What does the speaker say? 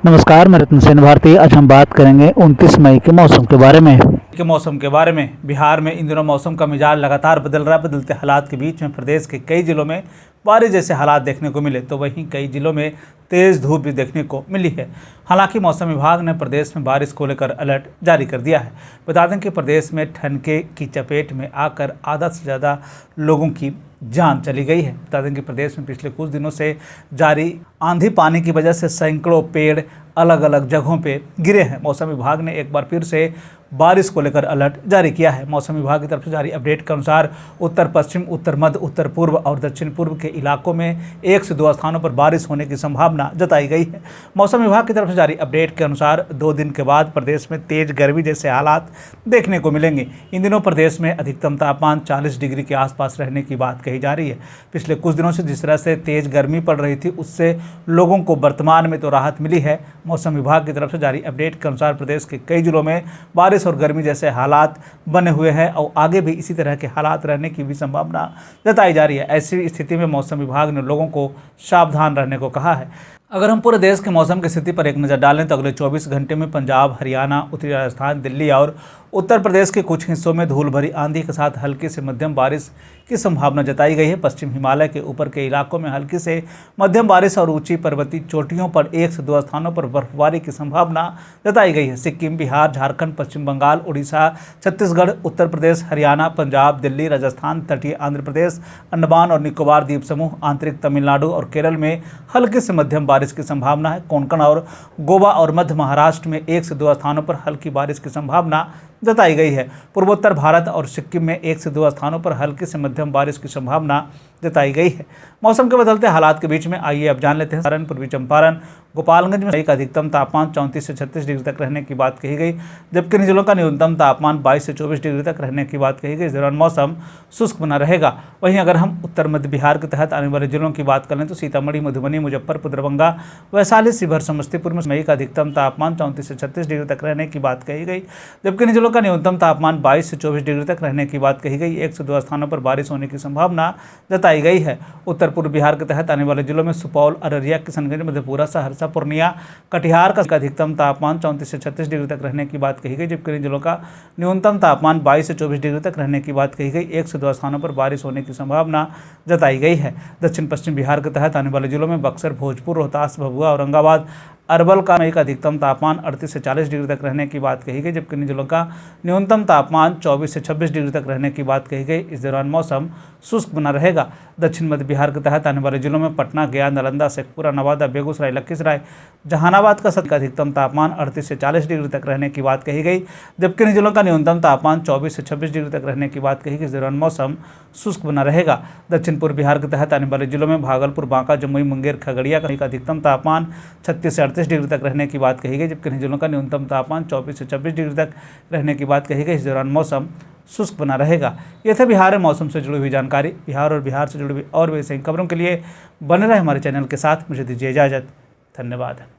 नमस्कार, मैं रत्न सेन भारती। आज हम बात करेंगे 29 मई के मौसम के बारे में। बिहार में इन दिनों मौसम का मिजाज लगातार बदल रहा है। बदलते हालात के बीच में प्रदेश के कई जिलों में बारिश जैसे हालात देखने को मिले, तो वहीं कई जिलों में तेज धूप भी देखने को मिली है। हालांकि मौसम विभाग ने प्रदेश में बारिश को लेकर अलर्ट जारी कर दिया है। बता दें कि प्रदेश में ठनके की चपेट में आकर आधा से ज़्यादा लोगों की जान चली गई है। बता दें कि प्रदेश में पिछले कुछ दिनों से जारी आंधी पानी की वजह से सैकड़ों पेड़ अलग अलग जगहों पे गिरे हैं। मौसम विभाग ने एक बार फिर से बारिश को लेकर अलर्ट जारी किया है। मौसम विभाग की तरफ से जारी अपडेट के अनुसार उत्तर पश्चिम, उत्तर मध्य, उत्तर पूर्व और दक्षिण पूर्व के इलाकों में 1 से 2 स्थानों पर बारिश होने की संभावना जताई गई है। मौसम विभाग की तरफ से जारी अपडेट के अनुसार 2 दिन के बाद प्रदेश में तेज गर्मी जैसे हालात देखने को मिलेंगे। इन दिनों प्रदेश में अधिकतम तापमान 40 डिग्री के आसपास रहने की बात कही जा रही है। पिछले कुछ दिनों से जिस तरह से तेज गर्मी पड़ रही थी, उससे लोगों को वर्तमान में तो राहत मिली है। मौसम विभाग की तरफ से जारी अपडेट के अनुसार प्रदेश के कई जिलों में बारिश और गर्मी जैसे हालात बने हुए हैं और आगे भी इसी तरह के हालात रहने की भी संभावना जताई जा रही है। ऐसी स्थिति में मौसम विभाग ने लोगों को सावधान रहने को कहा है। अगर हम पूरे देश के मौसम की स्थिति पर एक नज़र डालें तो अगले 24 घंटे में पंजाब, हरियाणा, उत्तरी राजस्थान, दिल्ली और उत्तर प्रदेश के कुछ हिस्सों में धूल भरी आंधी के साथ हल्की से मध्यम बारिश की संभावना जताई गई है। पश्चिम हिमालय के ऊपर के इलाकों में हल्की से मध्यम बारिश और ऊंची पर्वतीय चोटियों पर 1 से 2 स्थानों पर बर्फबारी की संभावना जताई गई है। सिक्किम, बिहार, झारखंड, पश्चिम बंगाल, उड़ीसा, छत्तीसगढ़, उत्तर प्रदेश, हरियाणा, पंजाब, दिल्ली, राजस्थान, तटीय आंध्र प्रदेश, अंडमान और निकोबार द्वीप समूह, आंतरिक तमिलनाडु और केरल में हल्की से मध्यम बारिश की संभावना है। कोंकण और गोवा और मध्य महाराष्ट्र में 1 से 2 स्थानों पर हल्की बारिश की संभावना जताई गई है। पूर्वोत्तर भारत और सिक्किम में 1 से 2 स्थानों पर हल्की से मध्यम बारिश की संभावना जताई गई है। मौसम के बदलते हालात के बीच में आइए अब जान लेते हैं। पूर्वी चंपारण, गोपालगंज में का अधिकतम तापमान 34 से 36 डिग्री तक रहने की बात कही गई, जबकि इन जिलों का न्यूनतम तापमान 22 से 24 डिग्री तक रहने की बात कही गई। इस दौरान मौसम शुष्क बना रहेगा। वहीं अगर हम उत्तर मध्य बिहार के तहत आने वाले जिलों की बात करें तो सीतामढ़ी, मधुबनी, मुजफ्फरपुर, दरभंगा, वैशाली, शिवहर, समस्तीपुर में मई का अधिकतम तापमान 34 से 36 डिग्री तक रहने की बात कही गई, जबकि इन जिलों का न्यूनतम तापमान 22 से 24 डिग्री तक रहने की बात कही गई। 1 से 2 स्थानों पर बारिश होने की संभावना जताई गई है। उत्तर पूर्व बिहार के तहत आने वाले जिलों में सुपौल, अररिया, किशनगंज, मधेपुरा, सहरसा, पूर्णिया, कटिहार का अधिकतम तापमान 34 से 36 डिग्री तक रहने की बात कही गई, जबकि इन जिलों का न्यूनतम तापमान 22 से 24 डिग्री तक रहने की बात कही गई। 1 से 2 स्थानों पर बारिश होने की संभावना जताई गई है। दक्षिण पश्चिम बिहार के तहत आने वाले जिलों में बक्सर, भोजपुर, रोहतास, भभुआ, औरंगाबाद, अरवल का मई का अधिकतम तापमान 38 से 40 डिग्री तक रहने की बात कही गई, जबकि इन जिलों का न्यूनतम तापमान 24 से 26 डिग्री तक रहने की बात कही गई। इस दौरान मौसम शुष्क बना रहेगा। दक्षिण मध्य बिहार के तहत आने वाले जिलों में पटना, गया, नालंदा, शेखपुरा, नवादा, बेगूसराय, लखीसराय, जहानाबाद का अधिकतम तापमान 38 से 40 डिग्री तक रहने की बात कही गई, जबकि इन जिलों का न्यूनतम तापमान 24 से 26 डिग्री तक रहने की बात कही गई। इस दौरान मौसम शुष्क बना रहेगा। दक्षिण पूर्व बिहार के तहत आने वाले जिलों में भागलपुर, बांका, जमुई, मुंगेर, खगड़िया का अधिकतम तापमान 36 से 38 डिग्री तक रहने की बात कही गई, जबकि इन जिलों का न्यूनतम तापमान 24 से 26 डिग्री तक रहने की बात कही गई। इस दौरान मौसम शुष्क बना रहेगा। यह था बिहार में मौसम से जुड़ी हुई जानकारी। बिहार और बिहार से जुड़ी हुई और भी ऐसी खबरों के लिए बने रहे हमारे चैनल के साथ। मुझे दीजिए इजाज़त। धन्यवाद।